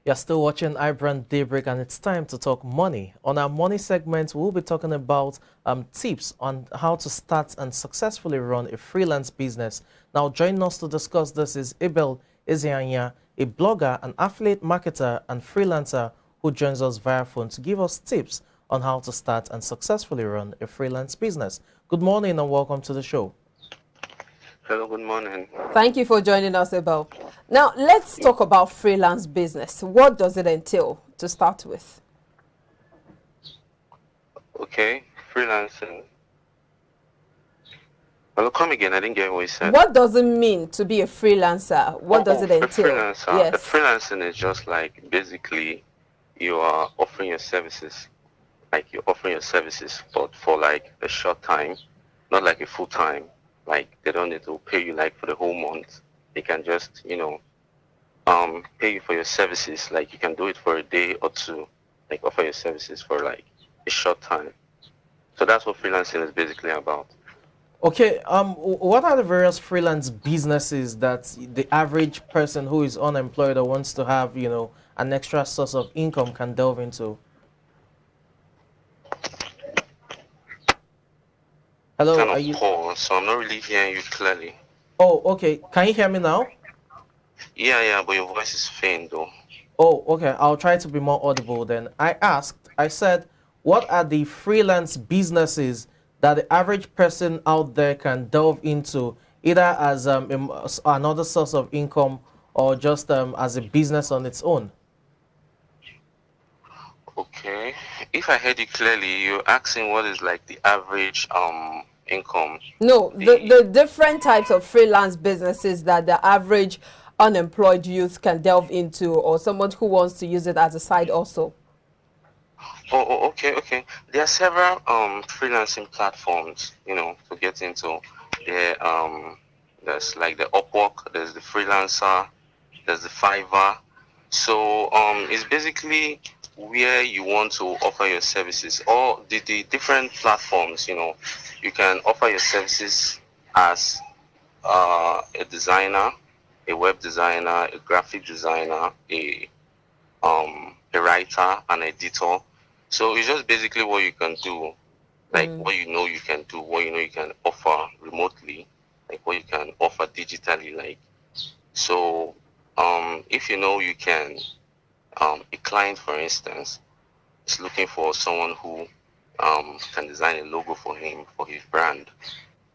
You're still watching iBrand Daybreak, and it's time to talk money. On our money segment, we'll be talking about tips on how to start and successfully run a freelance business. Now, joining us to discuss this is Abel Ezeanya, a blogger, an affiliate marketer, and freelancer who joins us via phone to give us tips on how to start and successfully run a freelance business. Good morning and welcome to the show. Hello, good morning. Thank you for joining us, Abel. Now, let's talk about freelance business. What does it entail to start with? Okay, freelancing. Hello, come again. I didn't get what you said. What does it mean to be a freelancer? What does it entail? A freelancer. Yes. A freelancing is just like basically you are offering your services. Like you're offering your services, but for like a short time, not like a full time. Like they don't need to pay you like for the whole month. They can just, pay you for your services. Like you can do it for a day or two. Like offer your services for like a short time. So that's what freelancing is basically about. Okay, what are the various freelance businesses that the average person who is unemployed or wants to have, an extra source of income can delve into? Hello, Kind are of you? poor, so I'm not really hearing you clearly. Oh, okay. Can you hear me now? Yeah, but your voice is faint though. Oh, okay. I'll try to be more audible then. I said, what are the freelance businesses that the average person out there can delve into, either as another source of income or just as a business on its own? Okay. If I heard you clearly, you're asking what is like the average income. No, the different types of freelance businesses that the average unemployed youth can delve into, or someone who wants to use it as a side also. Okay. There are several freelancing platforms, to get into. There's like the Upwork, there's the Freelancer, there's the Fiverr. So it's basically where you want to offer your services, or the different platforms. You can offer your services as a designer, a web designer, a graphic designer, a writer, an editor. So it's just basically what you can do, like what you can do, what you can offer remotely, like what you can offer digitally, like. So if you can, a client, for instance, is looking for someone who can design a logo for him, for his brand.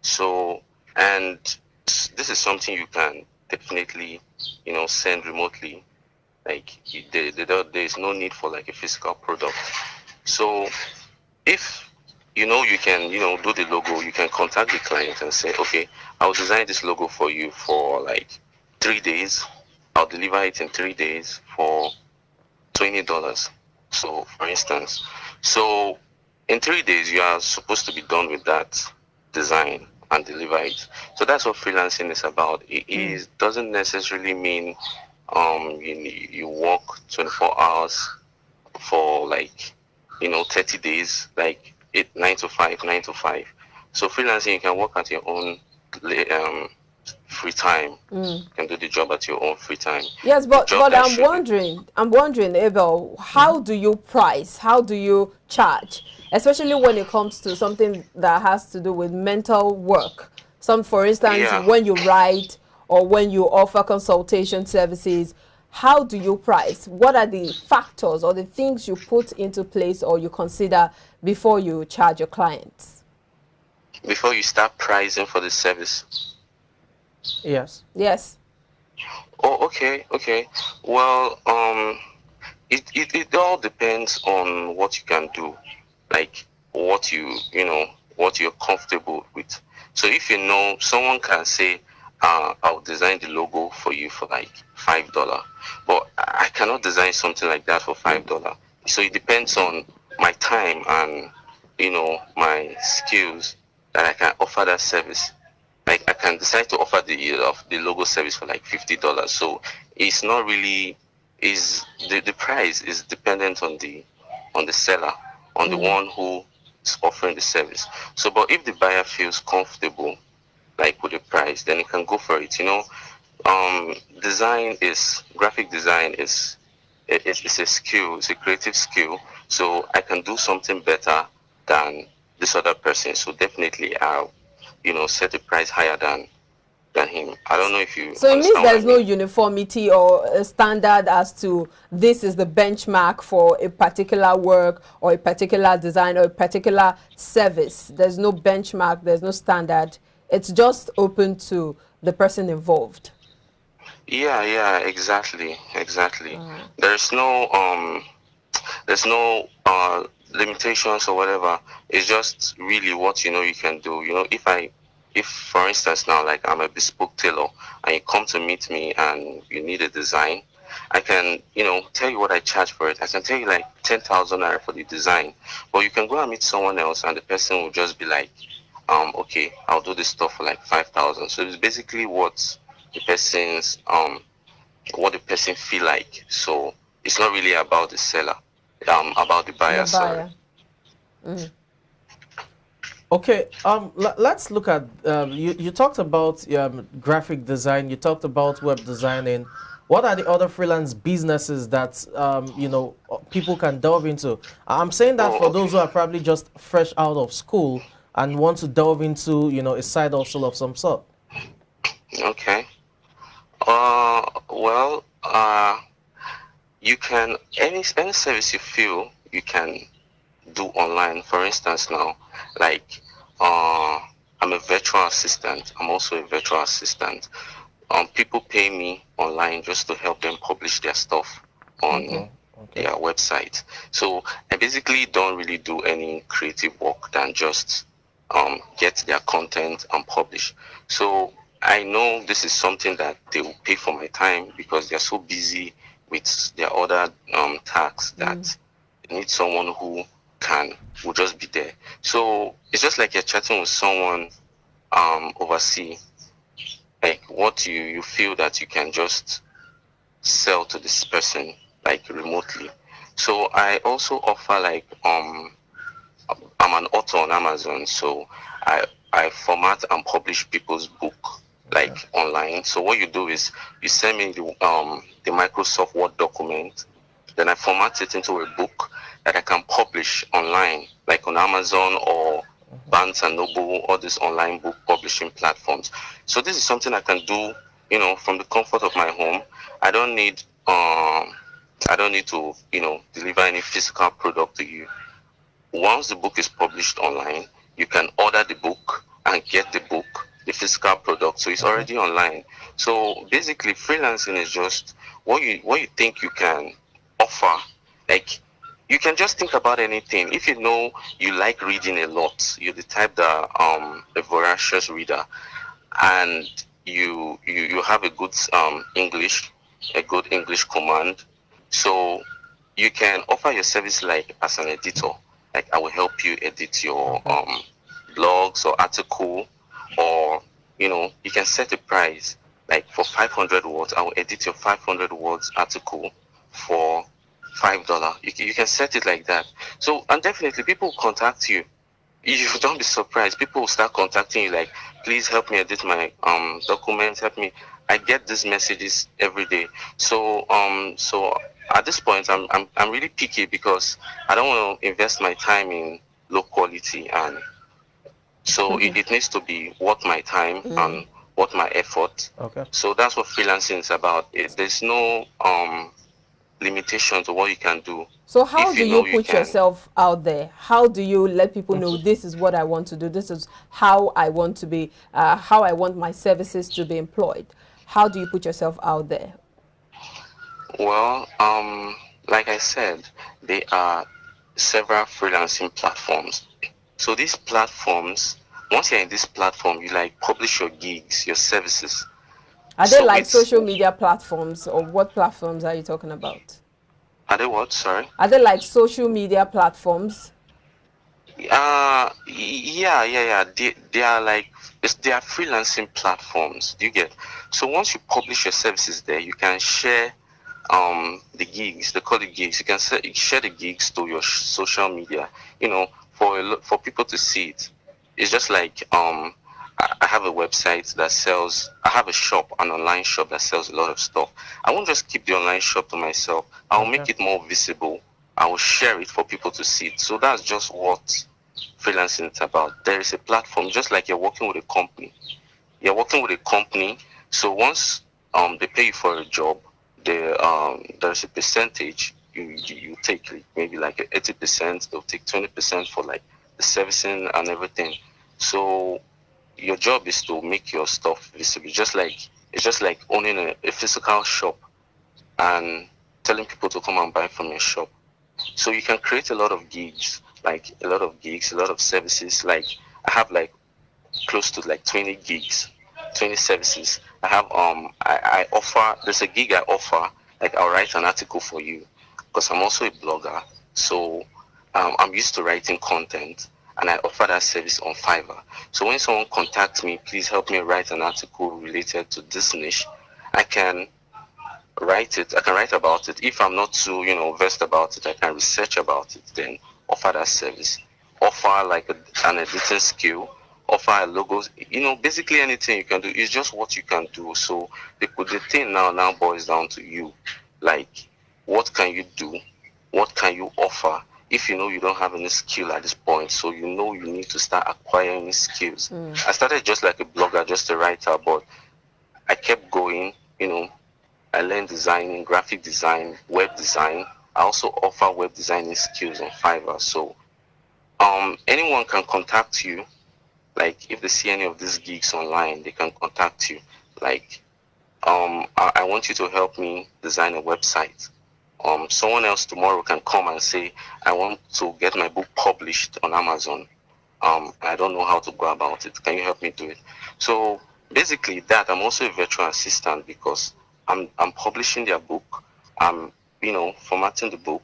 So, and this is something you can definitely, send remotely. Like there is no need for like a physical product. So if you can do the logo, you can contact the client and say, okay, I'll design this logo for you for like 3 days. I'll deliver it in 3 days for $20. So for instance, so in 3 days you are supposed to be done with that design and deliver it. So that's what freelancing is about. It doesn't necessarily mean you work 24 hours for like 30 days, like 9 to 5. So freelancing, you can work at your own free time. You can do the job at your own free time. Yes, but I'm wondering, Abel, how do you price? How do you charge? Especially when it comes to something that has to do with mental work. For instance, when you write or when you offer consultation services, how do you price? What are the factors or the things you put into place or you consider before you charge your clients? Before you start pricing for the service? Yes. Yes. Oh, okay. Well, it all depends on what you can do, like what what you're comfortable with. So if someone can say, I'll design the logo for you for like $5, but I cannot design something like that for $5. So it depends on my time and my skills that I can offer that service. Like I can decide to offer the logo service for like $50. So it's not really the price is dependent on the seller, on the one who is offering the service. So but if the buyer feels comfortable like with the price, then you can go for it. Graphic design is it's a skill, it's a creative skill. So I can do something better than this other person. So definitely I'll, set the price higher than him. I don't know if you So it means understand what I there's no mean. uniformity or a standard as to this is the benchmark for a particular work or a particular design or a particular service. There's no benchmark, there's no standard. It's just open to the person involved. Yeah, exactly, exactly. Uh, There's no limitations or whatever. It's just really what you can do. If for instance now, like, I'm a bespoke tailor and you come to meet me and you need a design, I can tell you what I charge for it. I can tell you like 10,000 naira for the design, but you can go and meet someone else and the person will just be like, okay, I'll do this stuff for like 5,000. So it's basically the person's what the person feel like. So it's not really about the seller, about the the buyer. Sorry. buyer. Mm. Okay, let's look at you talked about graphic design, you talked about web designing. What are the other freelance businesses that people can delve into? I'm saying that Oh, for those okay, who are probably just fresh out of school and want to delve into a side hustle of some sort. okay. Well, you can any service you feel you can do online. For instance, now, like, I'm a virtual assistant. I'm also a virtual assistant. People pay me online just to help them publish their stuff on Okay. Oh, okay. their website. So I basically don't really do any creative work than just get their content and publish. So I know this is something that they will pay for my time because they're so busy with their other tasks Mm. that they need someone who will just be there. So it's just like you're chatting with someone overseas, like what you feel that you can just sell to this person like remotely. So I also offer, like, I'm an author on Amazon, so I format and publish people's book Okay. like online. So what you do is you send me the Microsoft Word document, then I format it into a book that I can publish online, like on Amazon or Barnes and Noble, all these online book publishing platforms. So this is something I can do, from the comfort of my home. I don't need I don't need to, deliver any physical product to you. Once the book is published online, you can order the book and get the book, the physical product. So it's Okay. already online. So basically, freelancing is just what you think you can offer. Like, you can just think about anything. If you like reading a lot, you're the type that a voracious reader, and you have a good English, a good English command. So you can offer your service like as an editor. Like, I will help you edit your Okay. blogs or article, or you can set a price like for 500 words. I will edit your 500 words article for $5. You can set it like that. So, and definitely people will contact you. You don't be surprised. People will start contacting you like, please help me edit my documents, help me. I get these messages every day. So at this point, I'm really picky because I don't want to invest my time in low quality, and so it, Okay. it needs to be worth my time Mm. and worth my effort. Okay. So that's what freelancing is about. There's no limitation to what you can do So how if do you you know you put can. yourself out there? How do you let people know this is what I want to do? This is how I want to be, how I want my services to be employed. How do you put yourself out there? Well, like I said, there are several freelancing platforms. So these platforms, once you're in this platform, you like publish your gigs, your services. Are they So like with social media platforms, or what platforms are you talking about? are they what? Sorry. Are they like social media platforms? Yeah. They are like they are freelancing platforms. Do you get? So once you publish your services there, you can share the gigs. They call it gigs. You can share the gigs to your social media. For people to see it. It's just like I have a website that sells, I have a shop, an online shop that sells a lot of stuff. I won't just keep the online shop to myself. I'll make it more visible. I will share it for people to see it. So that's just what freelancing is about. There is a platform, just like you're working with a company. You're working with a company, so once they pay you for a job, there's a percentage you take, like, maybe like 80%. They'll take 20% for like the servicing and everything. So your job is to make your stuff visible. It's just like owning a physical shop and telling people to come and buy from your shop. So you can create a lot of gigs, a lot of services. Like I have like close to like 20 gigs, 20 services. I offer, there's a gig I offer, like I'll write an article for you because I'm also a blogger. So I'm used to writing content and I offer that service on Fiverr. So when someone contacts me, please help me write an article related to this niche, I can write it. I can write about it. If I'm not too, versed about it, I can research about it, then offer that service. Offer like an editing skill, offer a logos, basically anything you can do. It's just what you can do. So the thing now boils down to you. Like, what can you do? What can you offer? If you know you don't have any skill at this point, so you know you need to start acquiring skills. I started just like a blogger, just a writer, but I kept going, I learned designing, graphic design, web design. I also offer web designing skills on Fiverr. So anyone can contact you. Like if they see any of these gigs online, they can contact you. Like I want you to help me design a website. Someone else tomorrow can come and say, I want to get my book published on Amazon. I don't know how to go about it. Can you help me do it? So basically that, I'm also a virtual assistant because I'm publishing their book. I'm, formatting the book.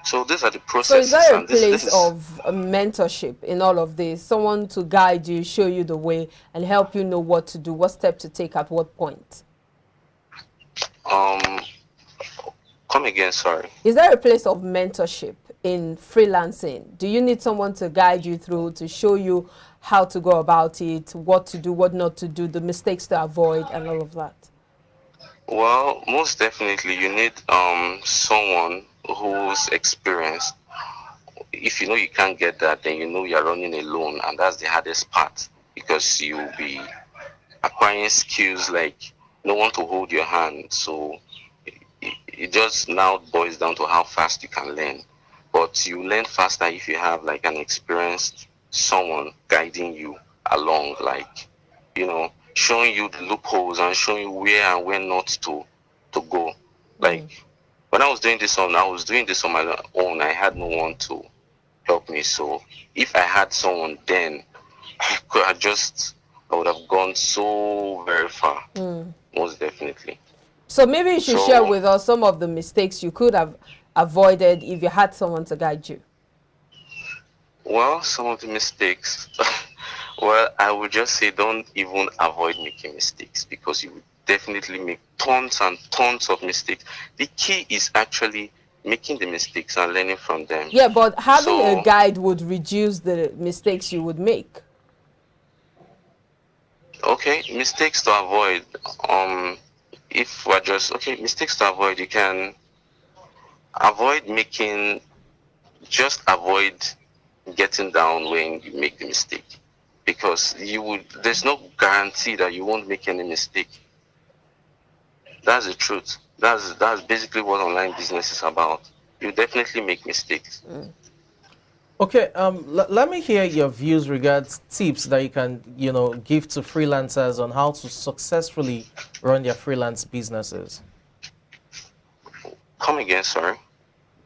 So these are the So processes. is there a And this place is, of mentorship in all of this? Someone to guide you, show you the way, and help you know what to do, what step to take at what point? come again, sorry. Is there a place of mentorship in freelancing? Do you need someone to guide you through, to show you how to go about it, what to do, what not to do, the mistakes to avoid, and all of that? Well, most definitely you need someone who's experienced. If you know you can't get that, then you know you're running alone, and that's the hardest part because you'll be acquiring skills like no one to hold your hand. So it just now boils down to how fast you can learn. But you learn faster if you have like an experienced someone guiding you along, like showing you the loopholes and showing you where and where not to go. Like when I was doing this on my own. I had no one to help me. So if I had someone, then I would have gone so very far. Most definitely. So maybe you should share So, with us some of the mistakes you could have avoided if you had someone to guide you. well, some of the mistakes. Well, I would just say don't even avoid making mistakes because you will definitely make tons and tons of mistakes. The key is actually making the mistakes and learning from them. Yeah, but having a So, guide would reduce the mistakes you would make. okay, mistakes to avoid. If we're just mistakes to avoid, you can avoid making, just avoid getting down when you make the mistake, because there's no guarantee that you won't make any mistake. That's the truth. That's basically what online business is about. You definitely make mistakes. Okay, let me hear your views regards tips that you can, give to freelancers on how to successfully run their freelance businesses. Come again, sorry.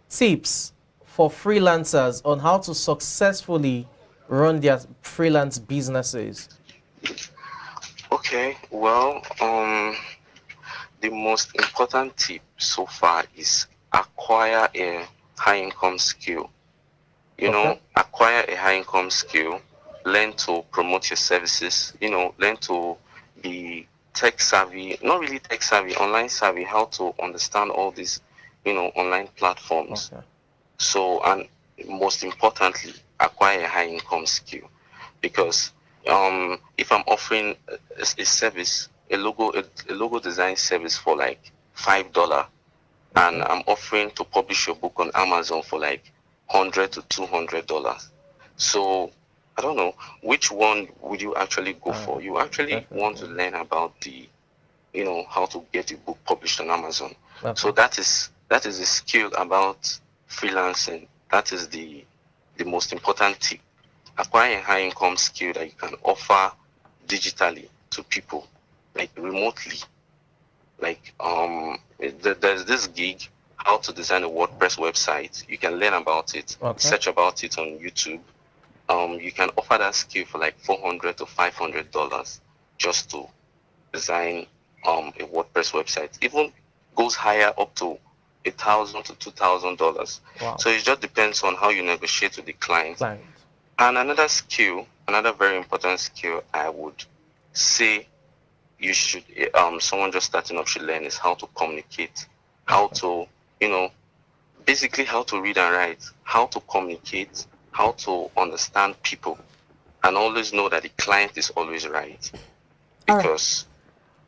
Tips for freelancers on how to successfully run their freelance businesses. Okay, well, the most important tip so far is acquire a high income skill. Okay. Acquire a high income skill, learn to promote your services, learn to be tech savvy, not really tech savvy, online savvy, how to understand all these, online platforms. Okay. So, and most importantly, acquire a high income skill, because if I'm offering a service, a logo design service for like $5, and I'm offering to publish your book on Amazon for like $100 to $200. So I don't know which one would you actually go for. You actually want to learn about the, how to get a book published on Amazon. So that is a skill about freelancing. That is the most important tip. Acquire a high income skill that you can offer digitally to people, like remotely. Like there's this gig, how to design a WordPress website. You can learn about it, search about it on YouTube. You can offer that skill for like $400 to $500 just to design a WordPress website. Even goes higher, up to $1,000 to $2,000. Wow. So it just depends on how you negotiate with the client. And another skill, another very important skill, I would say you should, someone just starting up should learn is how to communicate, how to, basically how to read and write, how to communicate, how to understand people, and always know that the client is always right. Because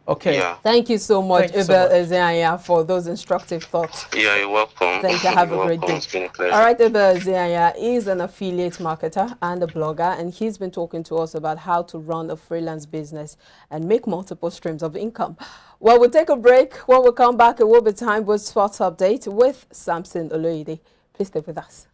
okay. Yeah. Thank you so much, Abel Ezeanya, for those instructive thoughts. Yeah, you're welcome. Thank you. Have a great day. It's been a pleasure. All right, Abel Ezeanya is an affiliate marketer and a blogger, and he's been talking to us about how to run a freelance business and make multiple streams of income. Well, we'll take a break. When we come back, it will be time with Sports Update with Samson Oloide. Please stay with us.